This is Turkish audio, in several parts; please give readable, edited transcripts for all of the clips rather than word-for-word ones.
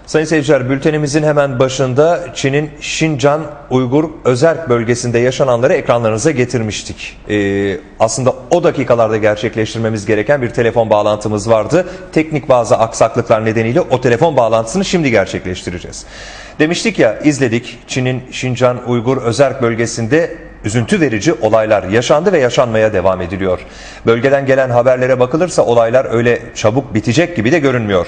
Sayın seyirciler, bültenimizin hemen başında Çin'in Şincan Uygur Özerk bölgesinde yaşananları ekranlarınıza getirmiştik. Aslında o dakikalarda gerçekleştirmemiz gereken bir telefon bağlantımız vardı. Teknik bazı aksaklıklar nedeniyle o telefon bağlantısını şimdi gerçekleştireceğiz. Demiştik ya, izledik, Çin'in Şincan Uygur Özerk bölgesinde üzüntü verici olaylar yaşandı ve yaşanmaya devam ediliyor. Bölgeden gelen haberlere bakılırsa olaylar öyle çabuk bitecek gibi de görünmüyor.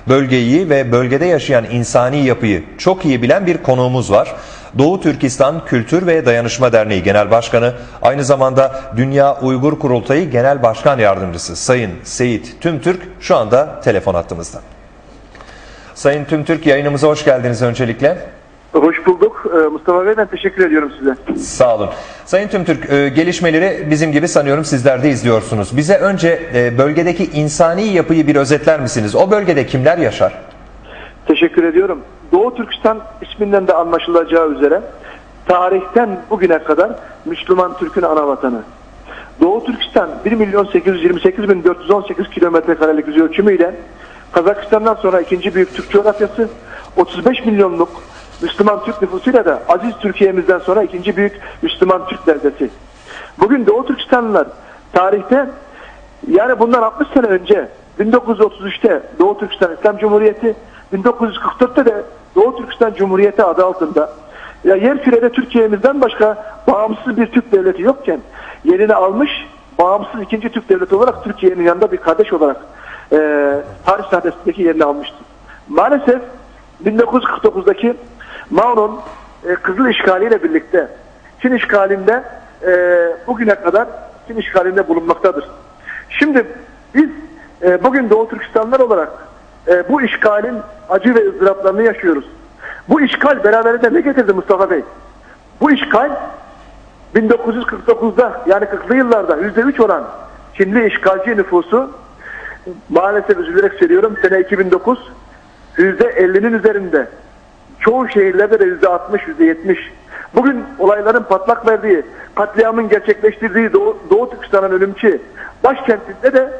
Bölgeyi ve bölgede yaşayan insani yapıyı çok iyi bilen bir konuğumuz var. Doğu Türkistan Kültür ve Dayanışma Derneği Genel Başkanı, aynı zamanda Dünya Uygur Kurultayı Genel Başkan Yardımcısı Sayın Seyit Tümtürk şu anda telefon hattımızda. Sayın Tümtürk, yayınımıza hoş geldiniz öncelikle. Hoş bulduk. Mustafa Bey, ben teşekkür ediyorum size. Sağ olun. Sayın Tümtürk, gelişmeleri bizim gibi sanıyorum sizler de izliyorsunuz. Bize önce bölgedeki insani yapıyı bir özetler misiniz? O bölgede kimler yaşar? Teşekkür ediyorum. Doğu Türkistan isminden de anlaşılacağı üzere tarihten bugüne kadar Müslüman Türk'ün ana vatanı. Doğu Türkistan 1.828.418 kilometrekarelik yüz ölçümüyle Kazakistan'dan sonra ikinci büyük Türk coğrafyası, 35 milyonluk Müslüman Türk nüfusuyla da aziz Türkiye'mizden sonra ikinci büyük Müslüman Türk beldesi. Bugün Doğu Türkistanlılar tarihte, yani bundan 60 sene önce 1933'te Doğu Türkistan İslam Cumhuriyeti, 1944'te de Doğu Türkistan Cumhuriyeti adı altında yer kürede Türkiye'mizden başka bağımsız bir Türk devleti yokken yerini almış, bağımsız ikinci Türk devleti olarak Türkiye'nin yanında bir kardeş olarak tarih sahnesindeki yerini almıştı. Maalesef 1949'daki Mao'nun Kızıl işgaliyle birlikte Çin işgalinde bugüne kadar Çin işgalinde bulunmaktadır. Şimdi biz bugün Doğu Türkistanlılar olarak bu işgalin acı ve ızdıraplarını yaşıyoruz. Bu işgal beraberinde ne getirdi Mustafa Bey? Bu işgal 1949'da, yani 40'lı yıllarda %3 olan Çinli işgalci nüfusu, maalesef üzülerek söylüyorum, sene 2009 %50'nin üzerinde. Çoğu şehirlerde de %60, %70. Bugün olayların patlak verdiği, katliamın gerçekleştirdiği Doğu Türkistan'ın ölümçü başkentinde de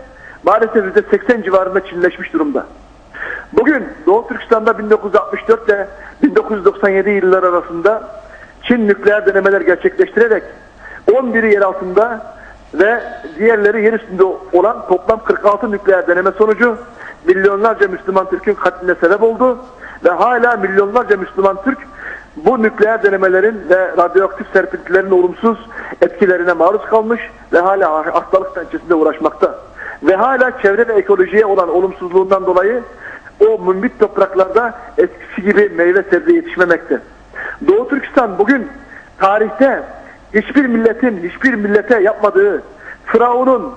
maalesef %80 civarında Çinleşmiş durumda. Bugün Doğu Türkistan'da 1964 ile 1997 yıllar arasında Çin nükleer denemeler gerçekleştirerek 11'i yer altında ve diğerleri yer üstünde olan toplam 46 nükleer deneme sonucu milyonlarca Müslüman Türk'ün katline sebep oldu ve hala milyonlarca Müslüman Türk bu nükleer denemelerin ve radyoaktif serpintilerin olumsuz etkilerine maruz kalmış ve hala hastalık pençesinde uğraşmakta. Ve hala çevre ve ekolojiye olan olumsuzluğundan dolayı o mümbit topraklarda eskisi gibi meyve sebze yetişmemekte. Doğu Türkistan bugün tarihte hiçbir milletin, hiçbir millete yapmadığı, Firavun'un,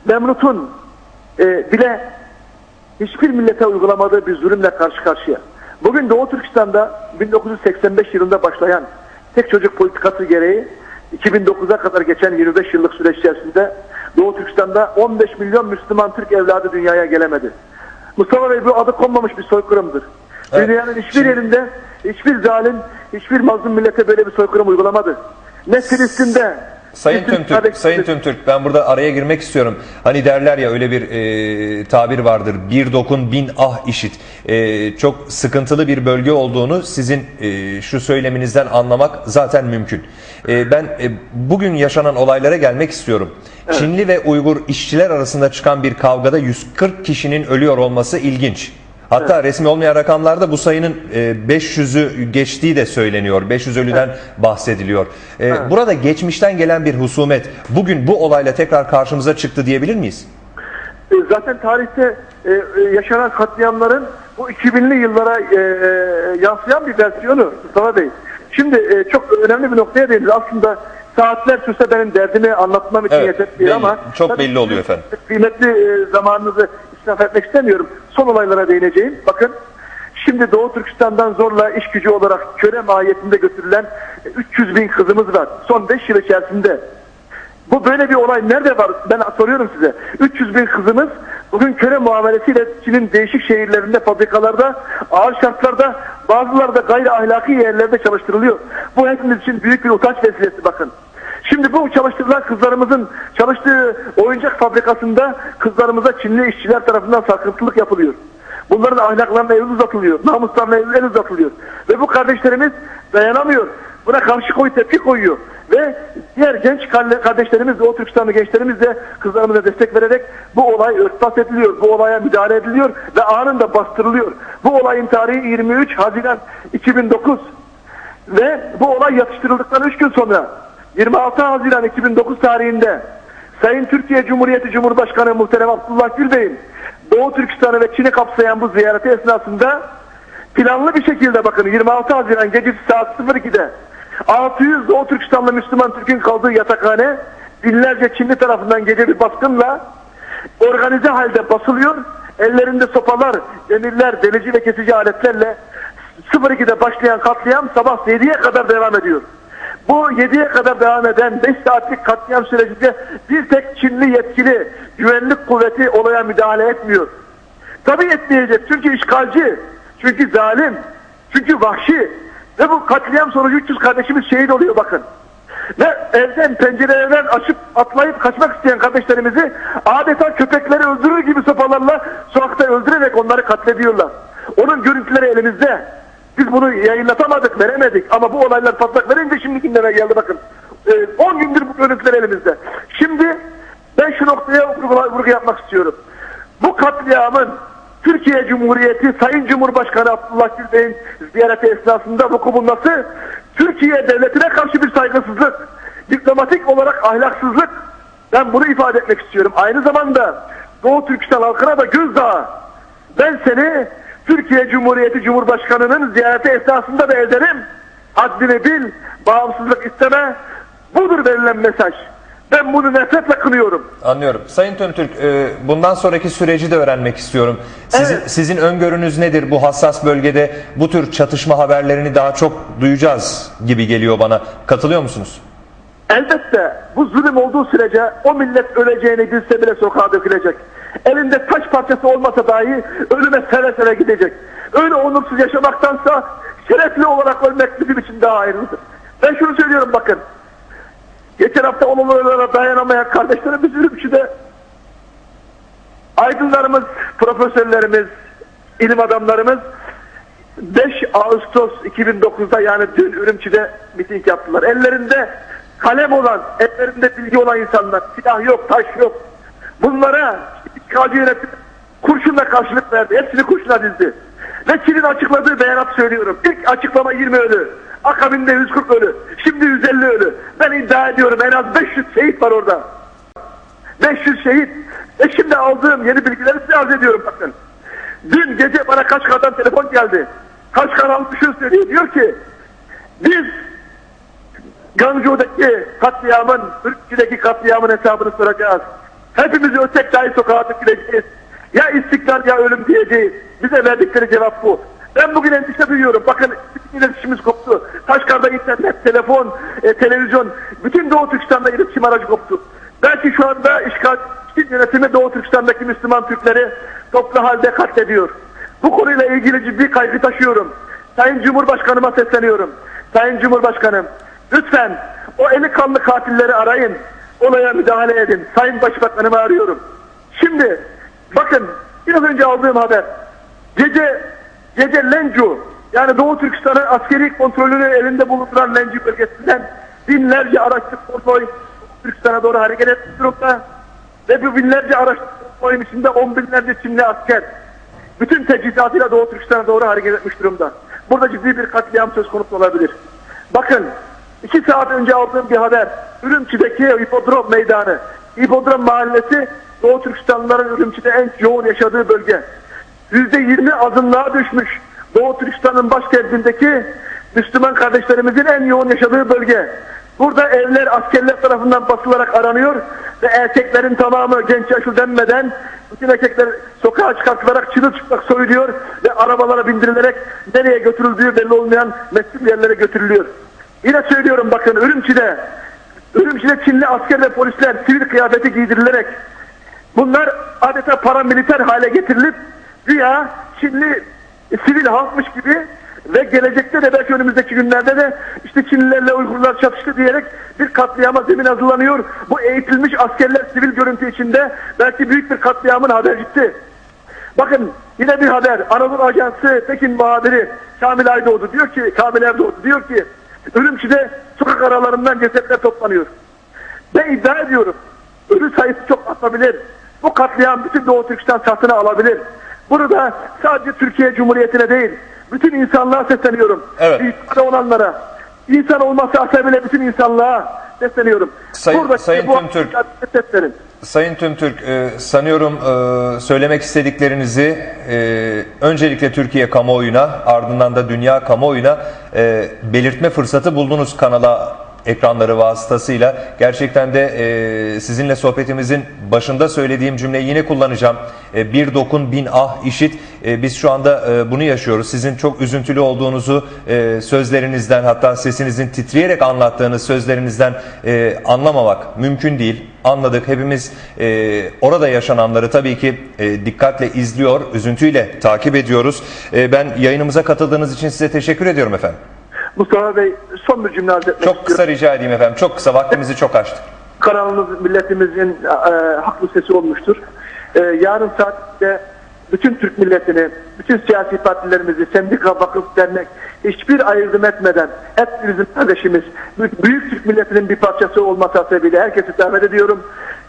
Nemrut'un bile hiçbir millete uygulamadığı bir zulümle karşı karşıya. Bugün Doğu Türkistan'da 1985 yılında başlayan tek çocuk politikası gereği 2009'a kadar geçen 25 yıllık süreç içerisinde Doğu Türkistan'da 15 milyon Müslüman Türk evladı dünyaya gelemedi. Mustafa Bey, bu adı konmamış bir soykırımdır. Evet. Dünyanın hiçbir yerinde hiçbir zalim, hiçbir mazlum millete böyle bir soykırım uygulamadı. Ne Filistin'de. Sayın Tümtürk, ben burada araya girmek istiyorum. Hani derler ya, öyle bir tabir vardır. Bir dokun bin ah işit. Çok sıkıntılı bir bölge olduğunu sizin şu söyleminizden anlamak zaten mümkün. Ben bugün yaşanan olaylara gelmek istiyorum. Evet. Çinli ve Uygur işçiler arasında çıkan bir kavgada 140 kişinin ölüyor olması ilginç. Hatta evet, resmi olmayan rakamlarda bu sayının 500'ü geçtiği de söyleniyor. 500 ölüden evet, bahsediliyor. Evet. Burada geçmişten gelen bir husumet bugün bu olayla tekrar karşımıza çıktı diyebilir miyiz? Zaten tarihte yaşanan katliamların bu 2000'li yıllara yansıyan bir versiyonu Mustafa Bey. Şimdi çok önemli bir noktaya değindiniz. Aslında saatler sürse benim derdimi anlatmam için evet, yeterli ama çok belli oluyor efendim. Kıymetli zamanınızı israf etmek istemiyorum. Son olaylara değineceğim. Bakın, şimdi Doğu Türkistan'dan zorla iş gücü olarak köle mahiyetinde götürülen 300 bin kızımız var. Son 5 yıl içerisinde. Bu böyle bir olay nerede var? Ben soruyorum size. 300 bin kızımız bugün köle muamelesiyle Çin'in değişik şehirlerinde, fabrikalarda, ağır şartlarda, bazıları da gayri ahlaki yerlerde çalıştırılıyor. Bu hepimiz için büyük bir utanç vesilesi, bakın. Şimdi bu çalıştırılan kızlarımızın çalıştığı oyuncak fabrikasında kızlarımıza Çinli işçiler tarafından sarkıntılık yapılıyor. Bunların ahlaklarına el uzatılıyor. Namuslarına el uzatılıyor. Ve bu kardeşlerimiz dayanamıyor. Buna karşı tepki koyuyor. Ve diğer genç kardeşlerimiz de, o Türkistanlı gençlerimiz de kızlarımıza destek vererek bu olay örtbas ediliyor. Bu olaya müdahale ediliyor ve anında bastırılıyor. Bu olayın tarihi 23 Haziran 2009 ve bu olay yatıştırıldıktan 3 gün sonra 26 Haziran 2009 tarihinde Sayın Türkiye Cumhuriyeti Cumhurbaşkanı Muhterem Abdullah Gül Bey'in Doğu Türkistan'ı ve Çin'i kapsayan bu ziyareti esnasında planlı bir şekilde, bakın, 26 Haziran gecesi saat 02'de 600 Doğu Türkistanlı Müslüman Türk'ün kaldığı yatakhane binlerce Çinli tarafından gece bir baskınla organize halde basılıyor. Ellerinde sopalar, demirler, delici ve kesici aletlerle 02'de başlayan katliam sabah 7'ye kadar devam ediyor. Bu 7'ye kadar devam eden 5 saatlik katliam sürecinde bir tek Çinli yetkili güvenlik kuvveti olaya müdahale etmiyor. Tabii etmeyecek, çünkü işgalci, çünkü zalim, çünkü vahşi. Ve bu katliam sonucu 300 kardeşimiz şehit oluyor, bakın. Ve evden, pencerelerden açıp atlayıp kaçmak isteyen kardeşlerimizi adeta köpekleri öldürür gibi sopalarla sokakta öldürerek onları katlediyorlar. Onun görüntüleri elimizde. Biz bunu yayınlatamadık, veremedik, ama bu olaylar patlak verince şimdi gündeme geldi, bakın. 10 gündür bu görüntüler elimizde. Şimdi ben şu noktaya vurgu yapmak istiyorum. Bu katliamın Türkiye Cumhuriyeti Sayın Cumhurbaşkanı Abdullah Gül Bey'in ziyareti esnasında vuku bulması, Türkiye devletine karşı bir saygısızlık, diplomatik olarak ahlaksızlık. Ben bunu ifade etmek istiyorum. Aynı zamanda Doğu Türkistan halkına da gözdağı. Ben seni Türkiye Cumhuriyeti Cumhurbaşkanı'nın ziyareti esnasında da ederim. Haddini bil, bağımsızlık isteme. Budur verilen mesaj. Ben bunu nefretle kınıyorum. Anlıyorum. Sayın Töntürk, bundan sonraki süreci de öğrenmek istiyorum. Sizin öngörünüz nedir? Bu hassas bölgede bu tür çatışma haberlerini daha çok duyacağız gibi geliyor bana. Katılıyor musunuz? Elbette bu zulüm olduğu sürece o millet öleceğini bilse bile sokağa dökülecek. Elinde taş parçası olmasa dahi ölüme seve seve gidecek. Öyle onursuz yaşamaktansa şerefli olarak ölmek bizim için daha hayırlıdır. Ben şunu söylüyorum, bakın. Geçen hafta olaylara dayanamayan kardeşlerimiz Ürümçi'de, aydınlarımız, profesörlerimiz, ilim adamlarımız 5 Ağustos 2009'da, yani dün, Ürümçi'de miting yaptılar. Ellerinde kalem olan, ellerinde bilgi olan insanlar, silah yok, taş yok. Bunlara işgalci yönetim kurşunla karşılık verdi. Hepsini kurşuna dizdi. Ve Çin'in açıkladığı beyanat söylüyorum. İlk açıklama 20 ölü. Akabinde 140 ölü. Şimdi 150 ölü. Ben iddia ediyorum en az 500 şehit var orada. 500 şehit. Ve şimdi aldığım yeni bilgileri size arz ediyorum, bakın. Dün gece bana Kaşgar'dan telefon geldi. Kaşgar halkı şunu söylüyor. Diyor ki biz Gancu'daki katliamın, Ürümçi'deki katliamın hesabını soracağız. Hepimizi ötek dahi sokağa döküleceğiz. Ya istiklal ya ölüm diyeceğiz. Bize verdikleri cevap bu. Ben bugün endişe duyuyorum. Bakın, bütün iletişimimiz koptu. Kaşgar'da internet, telefon, televizyon, bütün Doğu Türkistan'da iletişim aracı koptu. Belki şu anda işgal yönetimi Doğu Türkistan'daki Müslüman Türkleri toplu halde katlediyor. Bu konuyla ilgili ciddi kaygı taşıyorum. Sayın Cumhurbaşkanıma sesleniyorum. Sayın Cumhurbaşkanım, lütfen o eli kanlı katilleri arayın. Olaya müdahale edin. Sayın Başbakanımı arıyorum. Şimdi bakın, biraz önce aldığım haber. Gece Lencu, yani Doğu Türkistan'ın askeri kontrolünü elinde bulunduran Lencu bölgesinden binlerce araçlı konvoy Türkistan'a doğru hareket etmiş durumda. Ve bu binlerce araçlı konvoyun içinde 10 binlerce Çinli asker bütün teçhizatıyla Doğu Türkistan'a doğru hareket etmiş durumda. Burada ciddi bir katliam söz konusu olabilir. Bakın, 2 saat önce aldığım bir haber. Ürümçi'deki Hipodrom Meydanı. Hipodrom Mahallesi Doğu Türkistanlıların Ürümçi'de en yoğun yaşadığı bölge. %20 azınlığa düşmüş. Doğu Türkistan'ın başkentindeki Müslüman kardeşlerimizin en yoğun yaşadığı bölge. Burada evler askerler tarafından basılarak aranıyor ve erkeklerin tamamı genç yaşlı denmeden bütün erkekler sokağa çıkartılarak çırılçıplak soyuluyor ve arabalara bindirilerek nereye götürüldüğü belli olmayan meçhul yerlere götürülüyor. Yine söylüyorum, bakın, Ürümçi'de Çinli asker ve polisler sivil kıyafeti giydirilerek, bunlar adeta paramiliter hale getirilip güya Çinli sivil halkmış gibi ve gelecekte de, belki önümüzdeki günlerde de işte Çinlilerle Uygurlar çatıştı diyerek bir katliama zemin hazırlanıyor. Bu eğitilmiş askerler sivil görüntü içinde belki büyük bir katliamın habercisi. Bakın, Yine bir haber. Anadolu Ajansı Pekin muhabiri Kamil Aydoğdu diyor ki, Kamil Erdoğdu diyor ki Ürümçi'de sokak aralarından cesetler toplanıyor. Ben iddia ediyorum. Ölü sayısı çok artabilir. Bu katliam bütün Doğu Türkistan satını alabilir. Burada sadece Türkiye Cumhuriyeti'ne değil, bütün insanlığa sesleniyorum. Evet. İnsanda olanlara, insan olması hasebiyle bütün insanlığa sesleniyorum. Sayın Tümtürk, seslenin. Sayın Tümtürk, sanıyorum söylemek istediklerinizi öncelikle Türkiye kamuoyuna, ardından da dünya kamuoyuna belirtme fırsatı buldunuz kanala ekranları vasıtasıyla. Gerçekten de sizinle sohbetimizin başında söylediğim cümleyi yine kullanacağım. Bir dokun bin ah işit. Biz şu anda bunu yaşıyoruz. Sizin çok üzüntülü olduğunuzu sözlerinizden, hatta sesinizin titreyerek anlattığınız sözlerinizden anlamamak mümkün değil. Anladık. Hepimiz orada yaşananları tabii ki dikkatle izliyor, üzüntüyle takip ediyoruz. Ben yayınımıza katıldığınız için size teşekkür ediyorum efendim. Mustafa Bey, son bir cümle arz etmek Çok kısa rica edeyim efendim. Çok kısa. Vaktimizi çok aştık. Kanalımız milletimizin haklı sesi olmuştur. Yarın saatte bütün Türk milletini, bütün siyasi partilerimizi, sendika, vakıf, dernek hiçbir ayrım etmeden hep bizim kardeşimiz, büyük Türk milletinin bir parçası olması hasebiyle herkesi davet ediyorum.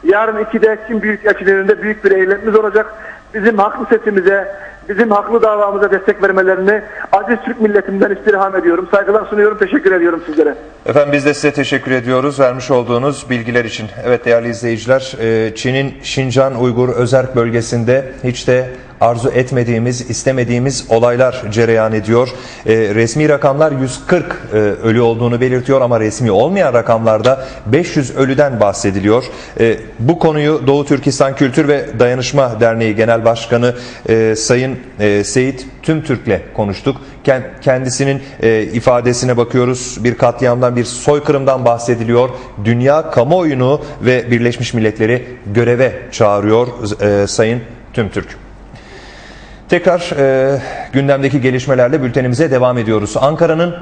Yarın 2'de Çin Büyükelçiliği'nde büyük bir eylemimiz olacak. Bizim haklı sesimize, bizim haklı davamıza destek vermelerini aziz Türk milletinden istirham ediyorum. Saygılar sunuyorum, teşekkür ediyorum sizlere. Efendim biz de size teşekkür ediyoruz vermiş olduğunuz bilgiler için. Evet değerli izleyiciler, Çin'in Şincan Uygur Özerk bölgesinde hiç de arzu etmediğimiz, istemediğimiz olaylar cereyan ediyor. Resmi rakamlar 140 ölü olduğunu belirtiyor ama resmi olmayan rakamlarda 500 ölüden bahsediliyor. Bu konuyu Doğu Türkistan Kültür ve Dayanışma Derneği Genel Başkanı Sayın Seyit Tümtürk'le konuştuk. Kendisinin ifadesine bakıyoruz. Bir katliamdan, bir soykırımdan bahsediliyor. Dünya kamuoyunu ve Birleşmiş Milletleri göreve çağırıyor Sayın Tümtürk. Tekrar gündemdeki gelişmelerle bültenimize devam ediyoruz. Ankara'nın